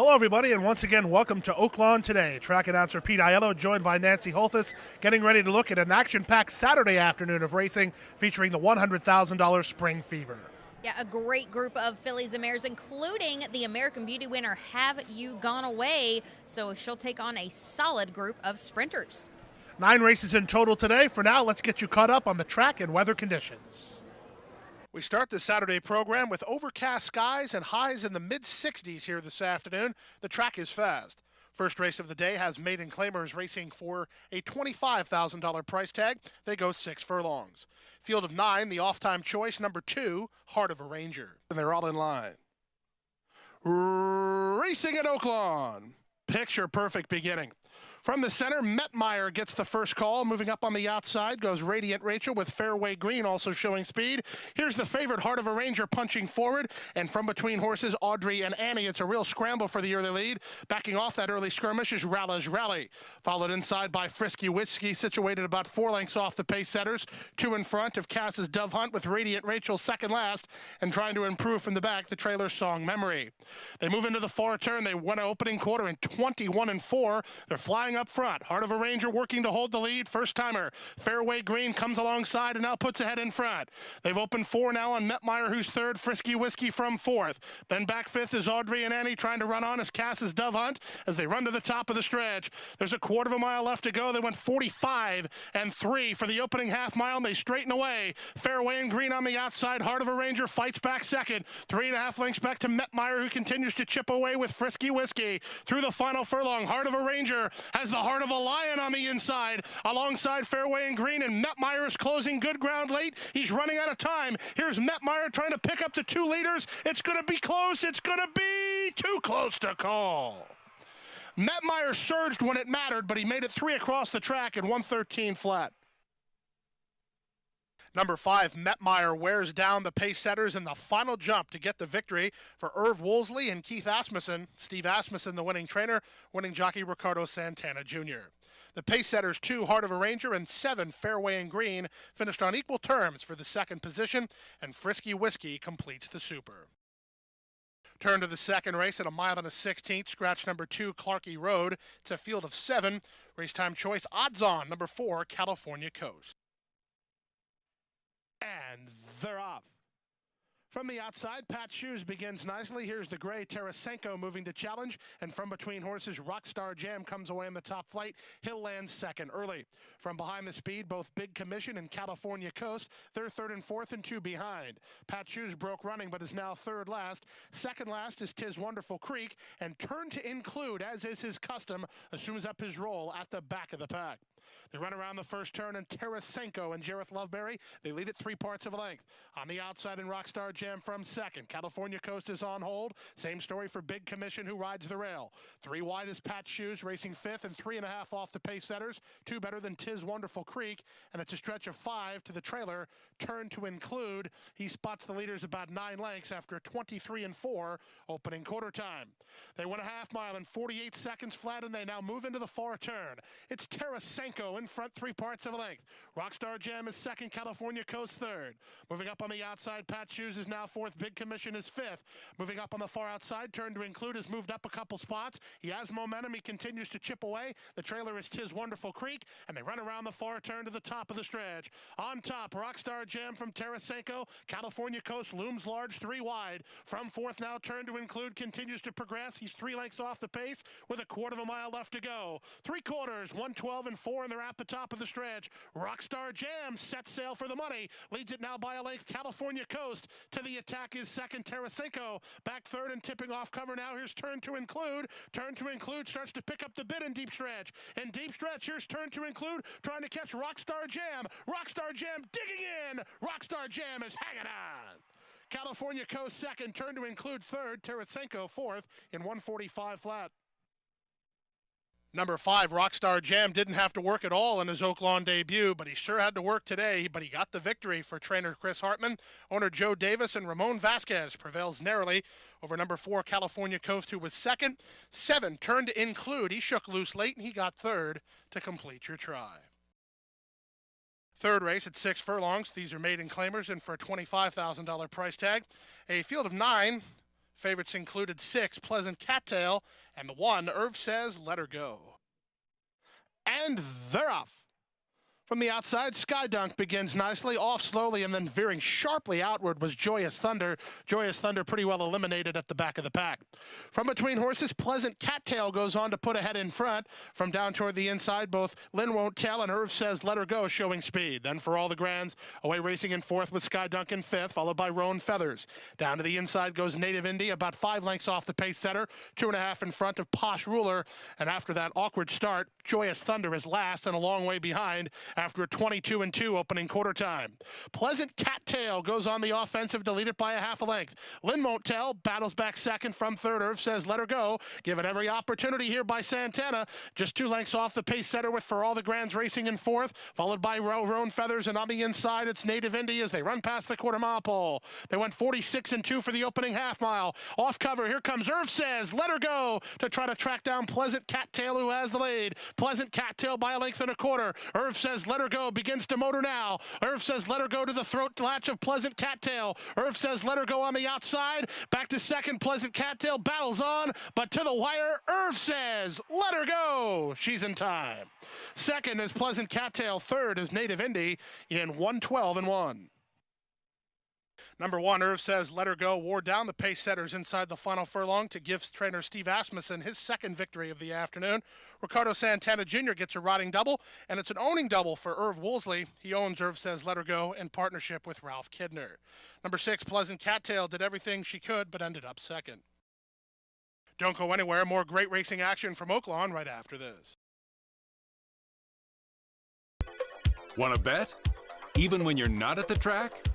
Hello, everybody, and once again, welcome to Oaklawn Today. Track announcer Pete Aiello, joined by Nancy Holthus, getting ready to look at an action-packed Saturday afternoon of racing featuring the $100,000 Spring Fever. Yeah, a great group of fillies and mares, including the American Beauty winner, Have You Gone Away? So she'll take on a solid group of sprinters. 9 races in total today. For now, let's get you caught up on the track and weather conditions. We start the Saturday program with overcast skies and highs in the mid-60s here this afternoon. The track is fast. First race of the day has maiden claimers racing for a $25,000 price tag. They go 6 furlongs. Field of 9, the off-time choice, number 2, Heart of a Ranger. And they're all in line. Racing at Oaklawn. Picture perfect beginning. From the center, Metmeyer gets the first call. Moving up on the outside goes Radiant Rachel with Fairway Green also showing speed. Here's the favorite, Heart of a Ranger, punching forward. And from between horses, Audrey and Annie. It's a real scramble for the early lead. Backing off that early skirmish is Rally's Rally. Followed inside by Frisky Whiskey, situated about 4 lengths off the pace setters. 2 in front of Cass's Dove Hunt with Radiant Rachel second last. And trying to improve from the back, the trailer Song Memory. They move into the far turn. They won an opening quarter in 21-4. They're flying up front. Heart of a Ranger working to hold the lead. First timer. Fairway Green comes alongside and now puts ahead in front. They've opened 4 now on Metmeyer, who's third. Frisky Whiskey from fourth. Then back fifth is Audrey and Annie trying to run on as Cass's Dove Hunt as they run to the top of the stretch. There's a quarter of a mile left to go. They went 45-3 for the opening half mile and they straighten away. Fairway and Green on the outside. Heart of a Ranger fights back second. 3.5 lengths back to Metmeyer, who continues to chip away with Frisky Whiskey. Through the final furlong, Heart of a Ranger has the Heart of a Lion on the inside alongside Fairway and Green, and Metmeyer is closing good ground late. He's running out of time. Here's Metmeyer trying to pick up the 2 leaders. It's going to be close. It's going to be too close to call. Metmeyer surged when it mattered, but he made it 3 across the track at 113 flat. Number 5, Metmeyer wears down the pace setters in the final jump to get the victory for Irv Woolsey and Keith Asmussen. Steve Asmussen, the winning trainer, winning jockey Ricardo Santana Jr. The pace setters 2, Heart of a Ranger, and 7, Fairway and Green, finished on equal terms for the second position, and Frisky Whiskey completes the super. Turn to the second race at 1 1/16, scratch number 2, Clarkey Road. It's a field of 7. Race time choice, odds on, number 4, California Coast. And they're off. From the outside, Pat Shoes begins nicely. Here's the gray Tarasenko moving to challenge. And from between horses, Rockstar Jam comes away in the top flight. Hill lands second early. From behind the speed, both Big Commission and California Coast. They're third and fourth and 2 behind. Pat Shoes broke running but is now third last. Second last is Tis Wonderful Creek. And Turn to Include, as is his custom, assumes up his role at the back of the pack. They run around the first turn, and Tarasenko and Jareth Loveberry, they lead it 3 parts of a length. On the outside, and Rockstar Jam from second. California Coast is on hold. Same story for Big Commission, who rides the rail. 3 wide is Pat Shoes, racing fifth, and 3.5 off the pace setters. 2 better than Tis Wonderful Creek, and it's a stretch of 5 to the trailer. Turn to Include. He spots the leaders about 9 lengths after a 23-4 opening quarter time. They went a half mile in 48 seconds flat, and they now move into the far turn. It's Tarasenko in front, 3 parts of a length. Rockstar Jam is second, California Coast third. Moving up on the outside, Pat Shoes is now fourth, Big Commission is fifth. Moving up on the far outside, Turn to Include has moved up a couple spots. He has momentum, he continues to chip away. The trailer is Tis Wonderful Creek, and they run around the far turn to the top of the stretch. On top, Rockstar Jam from Tarasenko. California Coast looms large, 3 wide. From fourth now, Turn to Include continues to progress. He's 3 lengths off the pace with a quarter of a mile left to go. 3 quarters, 112-4, and they're at the top of the stretch. Rockstar Jam sets sail for the money. Leads it now by a length. California Coast to the attack is second. Tarasenko back third and tipping off cover now. Here's Turn to Include. Turn to Include starts to pick up the bid in deep stretch. In deep stretch, here's Turn to Include trying to catch Rockstar Jam. Rockstar Jam digging in. Rockstar Jam is hanging on. California Coast second. Turn to Include third. Tarasenko fourth in 145 flat. Number 5, Rockstar Jam, didn't have to work at all in his Oaklawn debut, but he sure had to work today. But he got the victory for trainer Chris Hartman. Owner Joe Davis and Ramon Vasquez prevails narrowly over number 4, California Coast, who was second. 7, Turn to Include. He shook loose late, and he got third to complete your try. Third race at 6 furlongs. These are maiden claimers, and for a $25,000 price tag. A field of 9. Favorites included 6, Pleasant Cattail, and the 1, Irv Says Let Her Go. And they're off. From the outside, Skydunk begins nicely, off slowly, and then veering sharply outward was Joyous Thunder. Joyous Thunder pretty well eliminated at the back of the pack. From between horses, Pleasant Cattail goes on to put ahead in front. From down toward the inside, both Lynn Won't Tell and Irv Says Let Her Go showing speed. Then for all the grands, away racing in fourth with Skydunk in fifth, followed by Roan Feathers. Down to the inside goes Native Indy, about 5 lengths off the pace setter, 2.5 in front of Posh Ruler. And after that awkward start, Joyous Thunder is last and a long way behind after a 22-2 opening quarter time. Pleasant Cattail goes on the offensive to lead it by a half a length. Lynn Won't Tell battles back second from third. Irv Says Let Her Go, given every opportunity here by Santana. Just 2 lengths off the pace setter with For All the Grands racing in fourth, followed by Roan Feathers, and on the inside it's Native Indy as they run past the quarter-mile pole. They went 46-2 for the opening half mile. Off cover, here comes Irv Says Let Her Go to try to track down Pleasant Cattail, who has the lead. Pleasant Cattail by a length and a quarter. Irv Says Let Her Go begins to motor now. Irv Says Let Her Go to the throat latch of Pleasant Cattail. Irv Says Let Her Go on the outside. Back to second. Pleasant Cattail battles on, but to the wire. Irv Says Let Her Go. She's in time. Second is Pleasant Cattail. Third is Native Indy in 1:12-1. Number 1, Irv Says Let Her Go, wore down the pace setters inside the final furlong to give trainer Steve Asmussen his second victory of the afternoon. Ricardo Santana Jr. gets a riding double, and it's an owning double for Irv Woolsey. He owns Irv Says Let Her Go in partnership with Ralph Kidner. Number 6, Pleasant Cattail did everything she could, but ended up second. Don't go anywhere. More great racing action from Oaklawn right after this. Want to bet? Even when you're not at the track?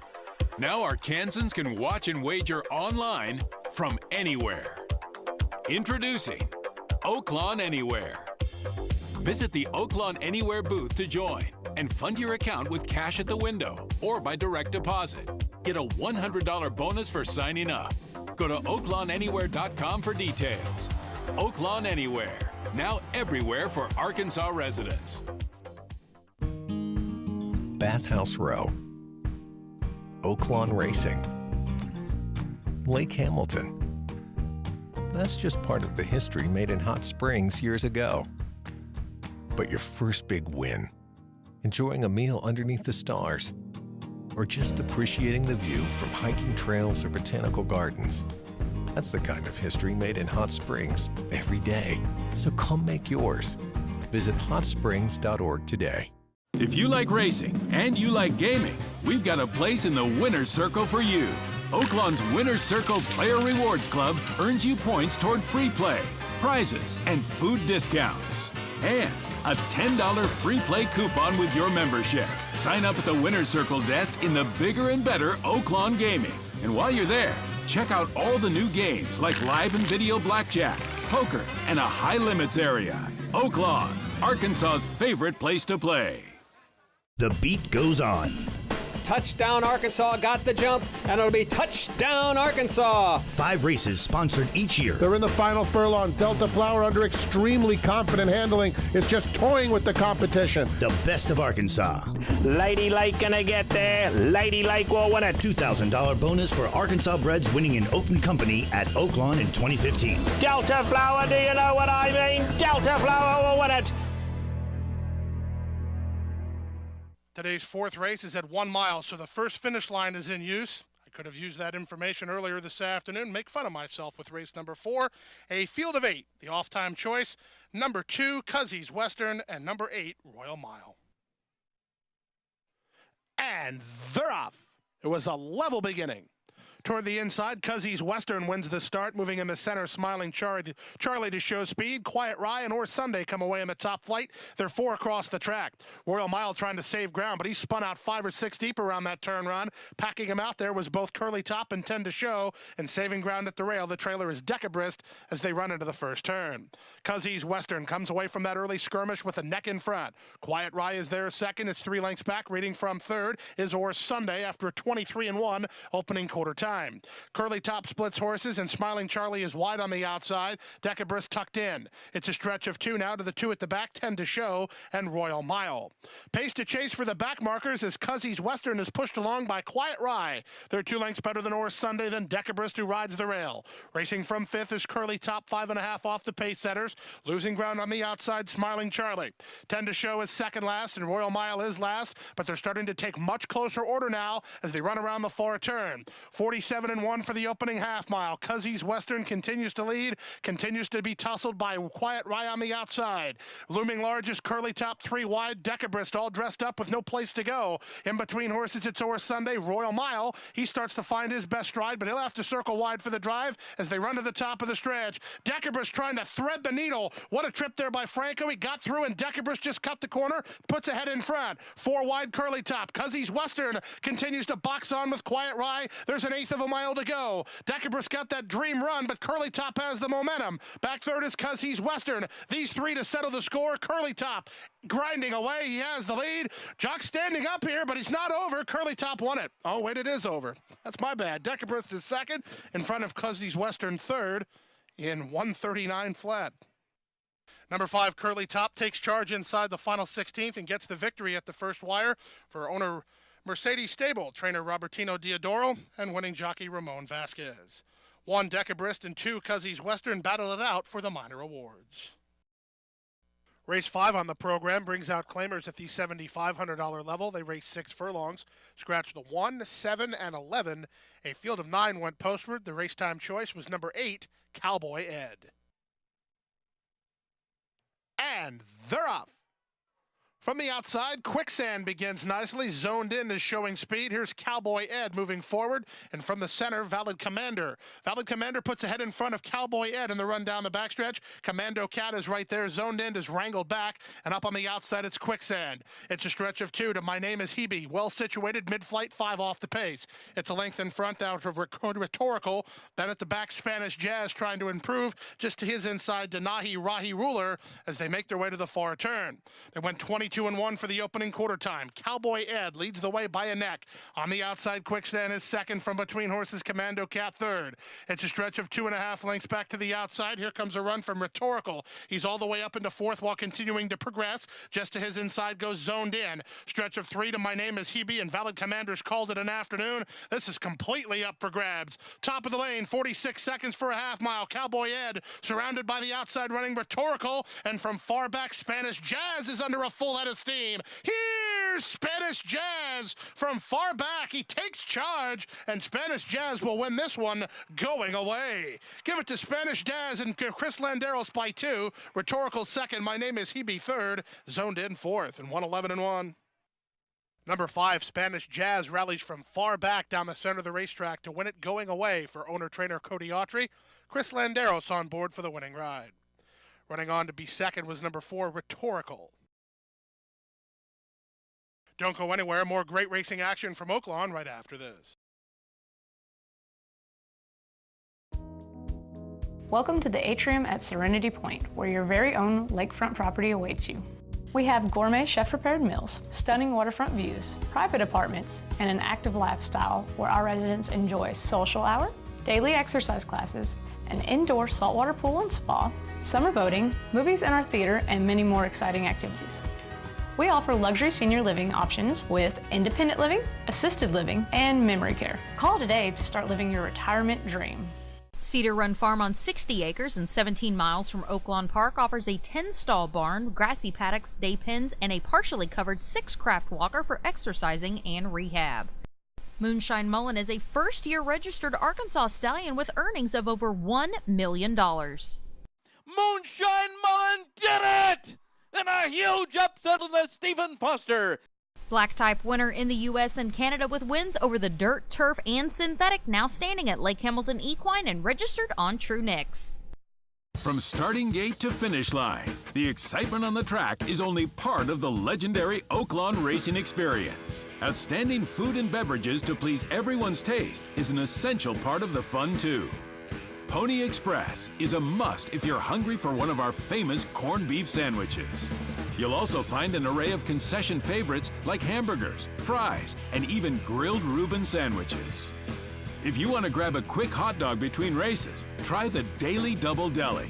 Now Arkansans can watch and wager online from anywhere. Introducing Oaklawn Anywhere. Visit the Oaklawn Anywhere booth to join and fund your account with cash at the window or by direct deposit. Get a $100 bonus for signing up. Go to oaklawnanywhere.com for details. Oaklawn Anywhere, now everywhere for Arkansas residents. Bathhouse Row, Oaklawn Racing, Lake Hamilton. That's just part of the history made in Hot Springs years ago. But your first big win, enjoying a meal underneath the stars, or just appreciating the view from hiking trails or botanical gardens. That's the kind of history made in Hot Springs every day. So come make yours. Visit hotsprings.org today. If you like racing and you like gaming, we've got a place in the Winner's Circle for you. Oaklawn's Winner's Circle Player Rewards Club earns you points toward free play, prizes, and food discounts. And a $10 free play coupon with your membership. Sign up at the Winner's Circle desk in the bigger and better Oaklawn Gaming. And while you're there, check out all the new games like live and video blackjack, poker, and a high limits area. Oaklawn, Arkansas's favorite place to play. The beat goes on. Touchdown Arkansas got the jump, and it'll be touchdown Arkansas. 5 races sponsored each year. They're in the final furlong. Delta Flower, under extremely confident handling, is just toying with the competition. The best of Arkansas. Lady Lake gonna get there. Lady Lake will win it. $2,000 bonus for Arkansas breds winning in open company at Oaklawn in 2015. Delta Flower, do you know what I mean? Delta Flower will win it. Today's fourth race is at 1 mile, so the first finish line is in use. I could have used that information earlier this afternoon, make fun of myself with race number 4, a field of 8, the off-time choice, number 2, Cuzzies Western, and number 8, Royal Mile. And they're off. It was a level beginning. Toward the inside, Cuzzies Western wins the start, moving in the center, Smiling Charlie to show speed. Quiet Ryan or Sunday come away in the top flight. They're 4 across the track. Royal Mile trying to save ground, but he spun out 5 or 6 deep around that turn run. Packing him out there was both Curly Top and 10 to show, and saving ground at the rail. The trailer is Decabrist as they run into the first turn. Cuzzies Western comes away from that early skirmish with a neck in front. Quiet Rye is there second. It's 3 lengths back. Reading from third is Or Sunday after a 23-1 opening quarter time. time. Curly Top splits horses, and Smiling Charlie is wide on the outside. Decabris tucked in. It's a stretch of 2 now to the 2 at the back, 10 to show, and Royal Mile. Pace to chase for the back markers as Cuzzy's Western is pushed along by Quiet Rye. They're 2 lengths better than Oris Sunday, than Decabris, who rides the rail. Racing from 5th is Curly Top, 5.5 off the pace setters. Losing ground on the outside, Smiling Charlie. 10 to show is second last, and Royal Mile is last, but they're starting to take much closer order now as they run around the far turn. 47-1 for the opening half mile. Cuzzy's Western continues to lead, continues to be tussled by Quiet Rye on the outside. Looming large is Curly Top, 3 wide. Decabris all dressed up with no place to go. In between horses, it's Oris Sunday. Royal Mile, he starts to find his best stride, but he'll have to circle wide for the drive as they run to the top of the stretch. Decabris trying to thread the needle. What a trip there by Franco. He got through, and Decabris just cut the corner, puts ahead in front. 4 wide Curly Top. Cuzzy's Western continues to box on with Quiet Rye. There's an 1/8 of a mile to go. Decabris got that dream run, but Curly Top has the momentum. Back third is Cuzzy's Western. These 3 to settle the score. Curly Top grinding away. He has the lead. Jock standing up here, but he's not over. Curly Top won it. Oh, wait, it is over. That's my bad. Decabris is second in front of Cuzzy's Western third in 139 flat. Number 5, Curly Top, takes charge inside the final 16th and gets the victory at the first wire for owner Mercedes Stable, trainer Robertino Diodoro, and winning jockey Ramon Vasquez. 1, Decabris, and 2, Cuzzy's Western battle it out for the minor awards. Race 5 on the program brings out claimers at the $7,500 level. They race 6 furlongs, scratched the 1, 7, and 11. A field of 9 went postward. The race time choice was number 8, Cowboy Ed. And they're off. From the outside, Quicksand begins nicely. Zoned in is showing speed. Here's Cowboy Ed moving forward. And from the center, Valid Commander. Valid Commander puts ahead in front of Cowboy Ed in the run down the backstretch. Commando Cat is right there. Zoned in is wrangled back. And up on the outside, it's Quicksand. It's a stretch of 2 to My Name is Hebe. Well situated, mid-flight, 5 off the pace. It's a length in front out of Rhetorical. Then at the back, Spanish Jazz trying to improve. Just to his inside, Denahi Rahi Ruler as they make their way to the far turn. They went 22-1 for the opening quarter time. Cowboy Ed leads the way by a neck. On the outside, Quicksand is second. From between horses, Commando Cat third. It's a stretch of 2.5 lengths back to the outside. Here comes a run from Rhetorical. He's all the way up into fourth while continuing to progress. Just to his inside goes Zoned In. Stretch of 3 to My Name is Hebe, and Valid Commander's called it an afternoon. This is completely up for grabs. Top of the lane, 46 seconds for a half mile. Cowboy Ed surrounded by the outside running Rhetorical, and from far back, Spanish Jazz is under a full head of steam. Here's Spanish Jazz from far back. He takes charge, and Spanish Jazz will win this one going away. Give it to Spanish Jazz and Chris Landeros by 2. Rhetorical second. My Name is Hebe third. Zoned In fourth, and 111-1. Number 5, Spanish Jazz rallies from far back down the center of the racetrack to win it going away for owner-trainer Cody Autry. Chris Landeros on board for the winning ride. Running on to be second was number 4, Rhetorical. Don't go anywhere. More great racing action from Oaklawn right after this. Welcome to the atrium at Serenity Point, where your very own lakefront property awaits you. We have gourmet chef-prepared meals, stunning waterfront views, private apartments, and an active lifestyle where our residents enjoy social hour, daily exercise classes, an indoor saltwater pool and spa, summer boating, movies in our theater, and many more exciting activities. We offer luxury senior living options with independent living, assisted living, and memory care. Call today to start living your retirement dream. Cedar Run Farm on 60 acres and 17 miles from Oaklawn Park offers a 10-stall barn, grassy paddocks, day pens, and a partially covered 6-craft walker for exercising and rehab. Moonshine Mullen is a first-year registered Arkansas stallion with earnings of over $1 million. Moonshine Mullen did it! And a huge upset of the Stephen Foster. Black type winner in the U.S. and Canada with wins over the dirt, turf, and synthetic, now standing at Lake Hamilton Equine and registered on True Nicks. From starting gate to finish line, the excitement on the track is only part of the legendary Oaklawn racing experience. Outstanding food and beverages to please everyone's taste is an essential part of the fun, too. Pony Express is a must if you're hungry for one of our famous corned beef sandwiches. You'll also find an array of concession favorites like hamburgers, fries, and even grilled Reuben sandwiches. If you want to grab a quick hot dog between races, try the Daily Double Deli.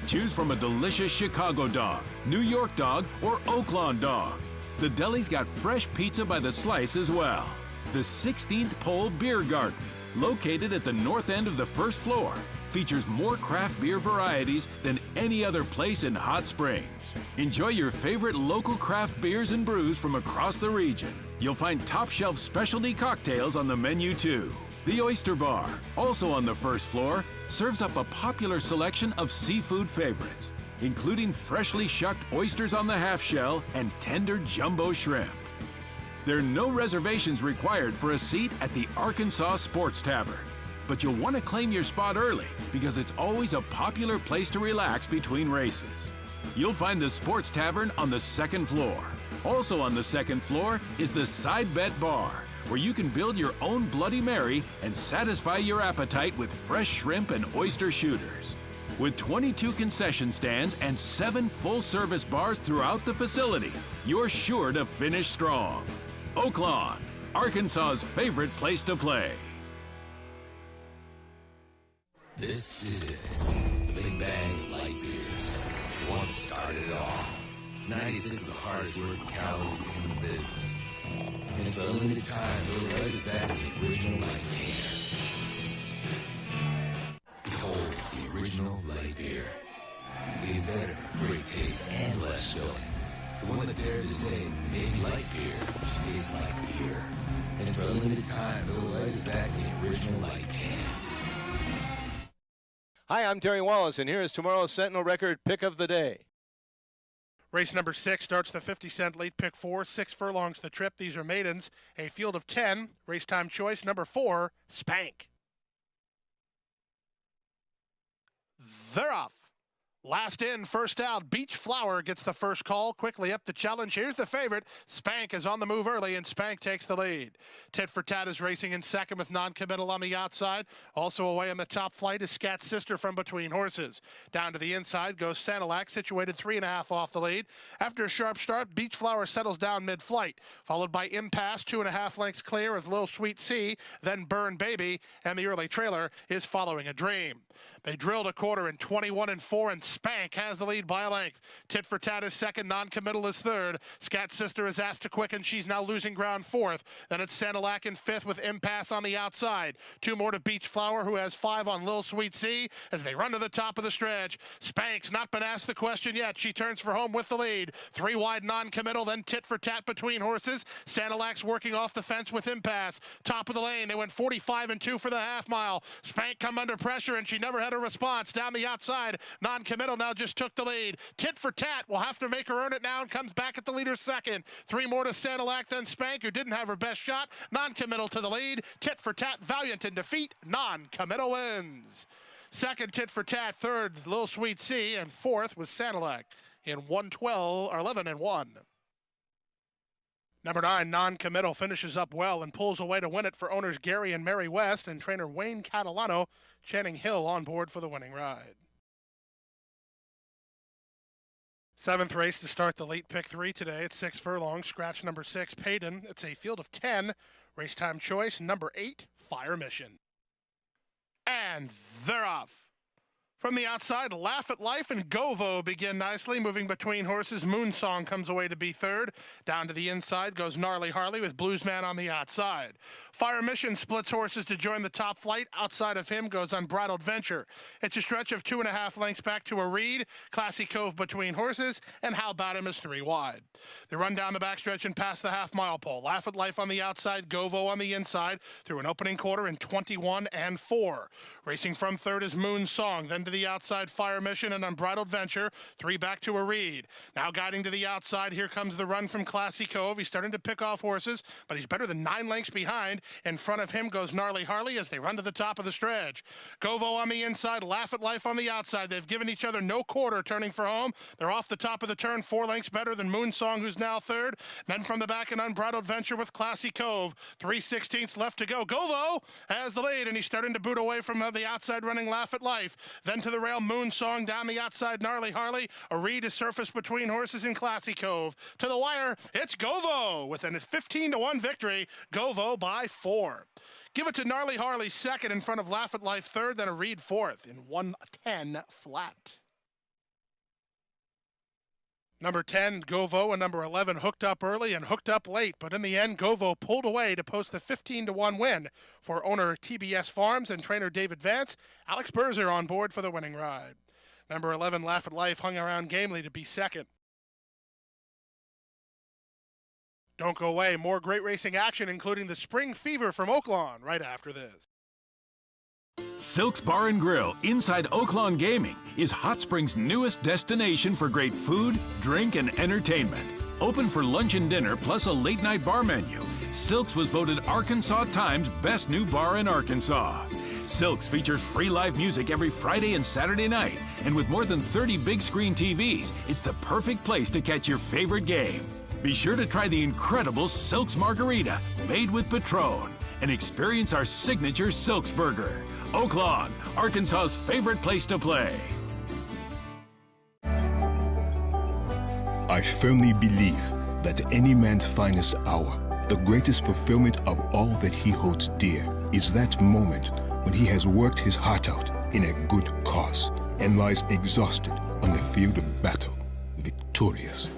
Choose from a delicious Chicago dog, New York dog, or Oaklawn dog. The deli's got fresh pizza by the slice as well. The 16th Pole Beer Garden, located at the north end of the first floor, features more craft beer varieties than any other place in Hot Springs. Enjoy your favorite local craft beers and brews from across the region. You'll find top-shelf specialty cocktails on the menu too. The Oyster Bar, also on the first floor, serves up a popular selection of seafood favorites, including freshly shucked oysters on the half shell and tender jumbo shrimp. There are no reservations required for a seat at the Arkansas Sports Tavern, but you'll want to claim your spot early because it's always a popular place to relax between races. You'll find the Sports Tavern on the second floor. Also on the second floor is the Side Bet Bar, where you can build your own Bloody Mary and satisfy your appetite with fresh shrimp and oyster shooters. With 22 concession stands and 7 full-service bars throughout the facility, you're sure to finish strong. Oaklawn, Arkansas's favorite place to play. This is it. Big Bang Light Beers. The one that started it all. 96 is the hardest working calories in the business. And for a limited time, they'll right back the original light can. Behold the original light beer. The better, great taste, and less filling. The one that dared to say, made light beer, which tastes like beer. And for a limited time, they'll right back the original light can. Hi, I'm Terry Wallace, and here is tomorrow's Sentinel Record Pick of the Day. Race number 6 starts the 50-cent late pick 4, 6 furlongs the trip. These are maidens. A field of 10. Race time choice number 4, Spank. They're off. Last in, first out. Beach Flower gets the first call. Quickly up the challenge. Here's the favorite. Spank is on the move early, and Spank takes the lead. Tit for Tat is racing in second with non-committal on the outside. Also away on the top flight is Scat's Sister from between horses. Down to the inside goes Sanilac, situated 3.5 off the lead. After a sharp start, Beach Flower settles down mid-flight, followed by Impasse, 2.5 lengths clear of Lil Sweet Sea, then Burn Baby, and the early trailer is Following a Dream. They drilled a quarter in 21-4, and Spank has the lead by a length. Tit for Tat is second, non-committal is third. Scat's Sister is asked to quicken. She's now losing ground fourth. Then it's Sanilac in fifth with Impasse on the outside. 2 more to Beach Flower, who has 5 on Lil Sweet Sea as they run to the top of the stretch. Spank's not been asked the question yet. She turns for home with the lead. 3 wide non-committal, then Tit for Tat between horses. Sanilac's working off the fence with Impasse. Top of the lane, they went 45-2 for the half mile. Spank come under pressure, and she never had a response. Down the outside, non-committal now just took the lead. Tit for Tat will have to make her earn it now and comes back at the leader's second. 3 more to Sanilac, then Spank, who didn't have her best shot. Non-committal to the lead. Tit for Tat, valiant in defeat. Non-committal wins. Second, Tit for Tat. Third, Lil Sweet Sea. And fourth was Sanilac in 11-1. Number 9, non-committal, finishes up well and pulls away to win it for owners Gary and Mary West and trainer Wayne Catalano. Channing Hill on board for the winning ride. 7th race to start the late pick 3 today. It's 6 furlongs. Scratch number 6, Payton. It's a field of 10. Race time choice number 8, Fire Mission. And they're off. From the outside, Laugh at Life and Govo begin nicely, moving between horses. Moonsong comes away to be third. Down to the inside goes Gnarly Harley with Bluesman on the outside. Fire Mission splits horses to join the top flight. Outside of him goes Unbridled Venture. It's a stretch of 2.5 lengths back to a reed. Classy Cove between horses, and How About Him is 3 wide. They run down the backstretch and past the half-mile pole. Laugh at Life on the outside, Govo on the inside, through an opening quarter in 21-4. Racing from third is Moonsong, then to the outside, Fire Mission and Unbridled Venture. 3 back to a reed. Now guiding to the outside, here comes the run from Classy Cove. He's starting to pick off horses, but he's better than 9 lengths behind. In front of him goes Gnarly Harley as they run to the top of the stretch. Govo on the inside, Laugh at Life on the outside. They've given each other no quarter turning for home. They're off the top of the turn, 4 lengths better than Moonsong, who's now third. Then from the back, an Unbridled Venture with Classy Cove. 3/16 left to go. Govo has the lead, and he's starting to boot away from the outside running Laugh at Life. Then Then to the rail, Moon Song down the outside, Gnarly Harley. A read is surfaced between horses in Classy Cove. To the wire, it's Govo with a 15-1 victory. Govo by 4. Give it to Gnarly Harley second in front of Laugh at Life third, then a read fourth in 110 flat. Number 10, Govo, and number 11, hooked up early and hooked up late. But in the end, Govo pulled away to post the 15-1 win for owner TBS Farms and trainer David Vance. Alex Berzer on board for the winning ride. Number 11, Laugh at Life, hung around gamely to be second. Don't go away. More great racing action, including the Spring Fever from Oaklawn, right after this. Silk's Bar and Grill inside Oaklawn Gaming is Hot Springs' newest destination for great food, drink, and entertainment. Open for lunch and dinner plus a late-night bar menu, Silk's was voted Arkansas Times Best New Bar in Arkansas. Silk's features free live music every Friday and Saturday night, and with more than 30 big-screen TVs, it's the perfect place to catch your favorite game. Be sure to try the incredible Silk's Margarita, made with Patron, and experience our signature Silk's Burger. Oaklawn, Arkansas's favorite place to play. I firmly believe that any man's finest hour, the greatest fulfillment of all that he holds dear, is that moment when he has worked his heart out in a good cause and lies exhausted on the field of battle, victorious.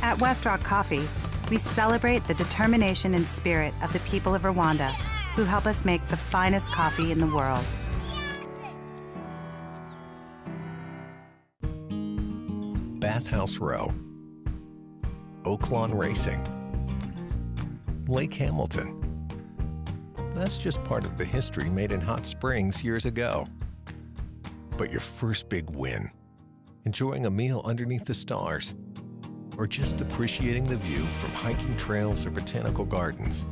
At West Rock Coffee, we celebrate the determination and spirit of the people of Rwanda, who help us make the finest coffee in the world. Bathhouse Row, Oaklawn Racing, Lake Hamilton. That's just part of the history made in Hot Springs years ago. But your first big win, enjoying a meal underneath the stars, or just appreciating the view from hiking trails or botanical gardens.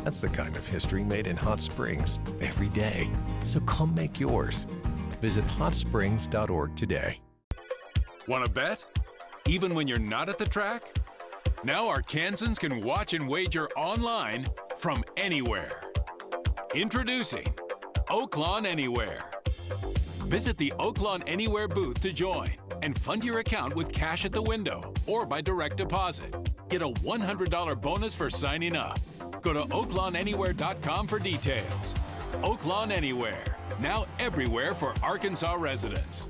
That's the kind of history made in Hot Springs every day. So come make yours. Visit hotsprings.org today. Want to bet? Even when you're not at the track? Now Arkansans can watch and wager online from anywhere. Introducing Oaklawn Anywhere. Visit the Oaklawn Anywhere booth to join and fund your account with cash at the window or by direct deposit. Get a $100 bonus for signing up. Go to oaklawnanywhere.com for details. Oaklawn Anywhere, now everywhere for Arkansas residents.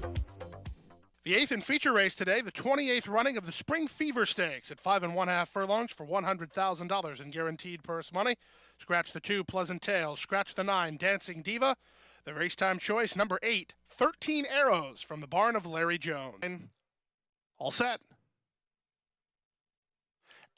The 8th and feature race today, the 28th running of the Spring Fever Stakes at 5 1/2 furlongs for $100,000 in guaranteed purse money. Scratch the 2, Pleasant Tales. Scratch the 9, Dancing Diva. The race time choice, number 8, 13 Arrows from the barn of Larry Jones. All set.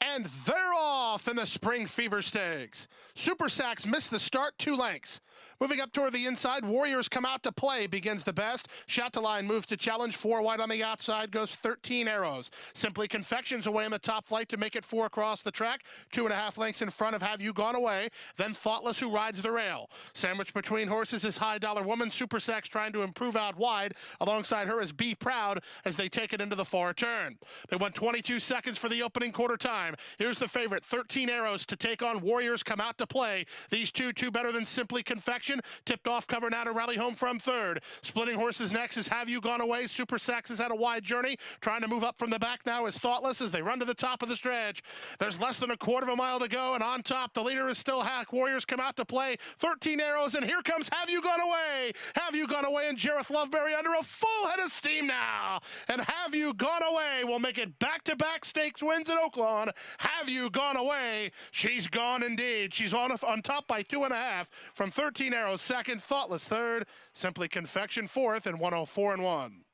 And they're off in the Spring Fever Stakes. Super Sacks missed the start 2 lengths. Moving up toward the inside, Warriors Come Out to Play begins the best. Shot to line moves to challenge. 4 wide on the outside goes 13 Arrows. Simply Confections away in the top flight to make it 4 across the track. 2.5 lengths in front of Have You Gone Away. Then Thoughtless, who rides the rail. Sandwiched between horses is High Dollar Woman. Super Sacks trying to improve out wide. Alongside her is Be Proud as they take it into the far turn. They went 22 seconds for the opening quarter time. Here's the favorite, 13 Arrows to take on Warriors Come Out to Play. These two better than Simply Confection. Tipped off cover now to rally home from third. Splitting horses next is Have You Gone Away. Super Sacks has had a wide journey. Trying to move up from the back now is Thoughtless as they run to the top of the stretch. There's less than a quarter of a mile to go, and on top, the leader is still Hack. Warriors Come Out to Play. 13 Arrows, and here comes Have You Gone Away. Have You Gone Away and Jareth Loveberry under a full head of steam now. And Have You Gone Away will make it back-to-back stakes wins at Oaklawn. Have You Gone Away? She's gone indeed. She's on top by 2.5 from 13 Arrows second, Thoughtless third, Simply Confection fourth, and 104-1.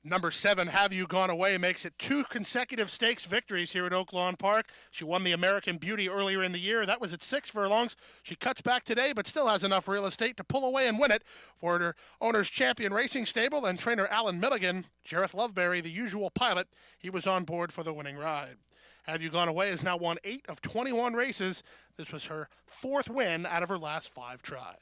Number 7, Have You Gone Away, makes it 2 consecutive stakes victories here at Oaklawn Park. She won the American Beauty earlier in the year. That was at 6 furlongs. She cuts back today, but still has enough real estate to pull away and win it for her owner's Champion Racing Stable and trainer Alan Milligan. Jareth Loveberry, the usual pilot, he was on board for the winning ride. Have You Gone Away has now won 8 of 21 races. This was her 4th win out of her last 5 tries.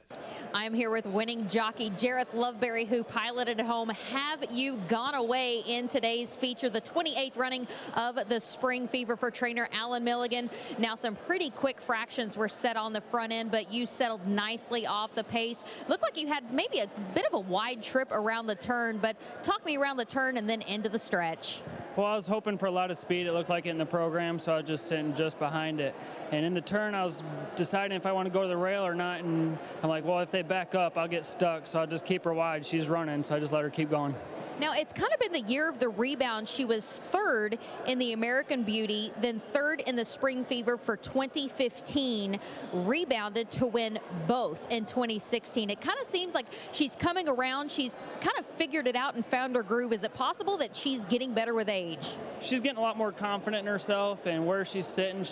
I'm here with winning jockey Jareth Loveberry, who piloted at home Have You Gone Away in today's feature, the 28th running of the Spring Fever for trainer Alan Milligan. Now some pretty quick fractions were set on the front end, but you settled nicely off the pace. Looked like you had maybe a bit of a wide trip around the turn, but talk me around the turn and then into the stretch. Well, I was hoping for a lot of speed. It looked like it in the program, so I was just sitting just behind it. And in the turn, I was deciding if I want to go to the rail or not, and I'm like, well, if they back up, I'll get stuck, so I'll just keep her wide. She's running, so I just let her keep going. Now, it's kind of been the year of the rebound. She was 3rd in the American Beauty, then 3rd in the Spring Fever for 2015, rebounded to win both in 2016. It kind of seems like she's coming around. She's kind of figured it out and found her groove. Is it possible that she's getting better with age? She's getting a lot more confident in herself and where she's sitting.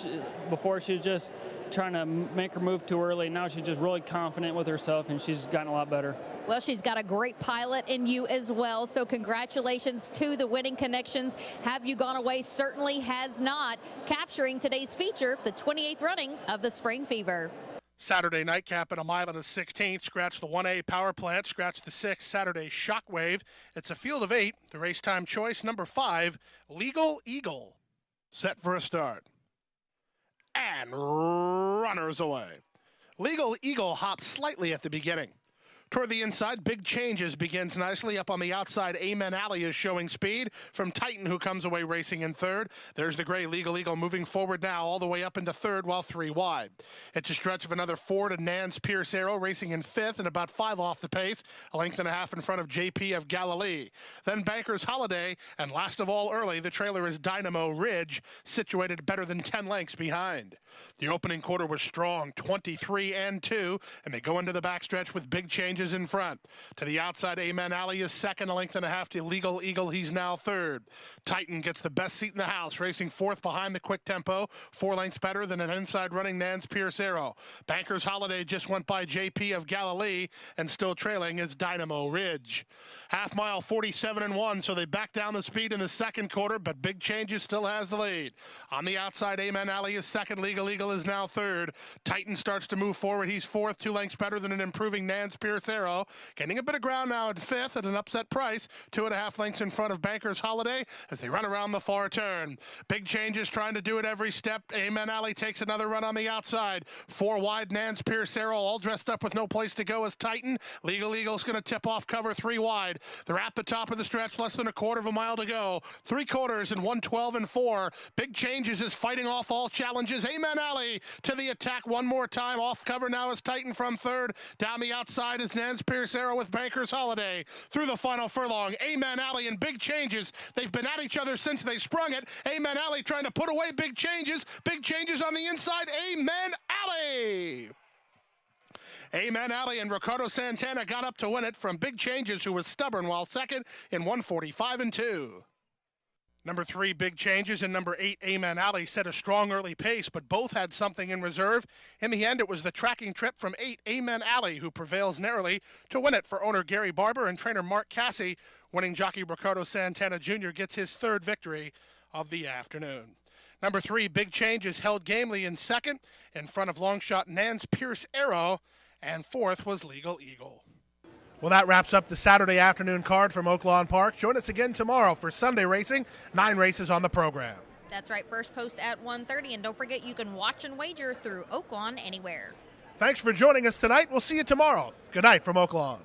Before she was just trying to make her move too early. Now she's just really confident with herself, and she's gotten a lot better. Well, she's got a great pilot in you as well, so congratulations to the winning connections. Have You Gone Away certainly has not, capturing today's feature, the 28th running of the Spring Fever. Saturday nightcap at a mile and a 16th. Scratch the 1A Power Plant. Scratch the 6 Saturday Shockwave. It's a field of 8. The race time choice, number 5, Legal Eagle. Set for a start. And runners away. Legal Eagle hops slightly at the beginning. Toward the inside, Big Changes begins nicely. Up on the outside, Amen Alley is showing speed from Titan, who comes away racing in 3rd. There's the gray Legal Eagle moving forward now all the way up into 3rd while 3 wide. It's a stretch of another 4 to Nance Pierce Arrow racing in 5th and about 5 off the pace, a length and a half in front of JP of Galilee. Then Banker's Holiday, and last of all early, the trailer is Dynamo Ridge, situated better than 10 lengths behind. The opening quarter was strong, 23-2, and they go into the backstretch with Big Changes in front. To the outside, Amen Alley is 2nd, a length and a half to Legal Eagle. He's now 3rd. Titan gets the best seat in the house, racing 4th behind the quick tempo, 4 lengths better than an inside running Nance Pierce Arrow. Banker's Holiday just went by JP of Galilee, and still trailing is Dynamo Ridge. Half mile, 47-1, so they back down the speed in the 2nd quarter, but Big Changes still has the lead. On the outside, Amen Alley is 2nd, Legal Eagle is now 3rd. Titan starts to move forward. He's 4th, 2 lengths better than an improving Nance Pierce Arrow. Getting a bit of ground now at 5th at an upset price, 2.5 lengths in front of Banker's Holiday as they run around the far turn. Big Changes trying to do it every step. Amen Alley takes another run on the outside. 4 wide, Nance Pierce Arrow all dressed up with no place to go as Titan. Legal Eagle's going to tip off cover 3 wide. They're at the top of the stretch, less than a quarter of a mile to go. 3 quarters and 1:12-4. Big Changes is fighting off all challenges. Amen Alley to the attack one more time. Off cover now is Titan from 3rd. Down the outside is Nance Pierce Arrow with Banker's Holiday. Through the final furlong, Amen Alley and Big Changes. They've been at each other since they sprung it. Amen Alley trying to put away Big Changes. Big Changes on the inside. Amen Alley. Amen Alley and Ricardo Santana got up to win it from Big Changes, who was stubborn, while 2nd in 1:45-2. Number 3, Big Changes, and number 8, Amen Alley, set a strong early pace, but both had something in reserve. In the end, it was the tracking trip from 8, Amen Alley, who prevails narrowly to win it for owner Gary Barber and trainer Mark Cassie. Winning jockey Ricardo Santana Jr. gets his 3rd victory of the afternoon. Number 3, Big Changes, held gamely in 2nd, in front of long shot Nance Pierce Arrow, and 4th was Legal Eagle. Well, that wraps up the Saturday afternoon card from Oaklawn Park. Join us again tomorrow for Sunday racing. 9 races on the program. That's right, first post at 1:30, and don't forget you can watch and wager through Oaklawn anywhere. Thanks for joining us tonight. We'll see you tomorrow. Good night from Oaklawn.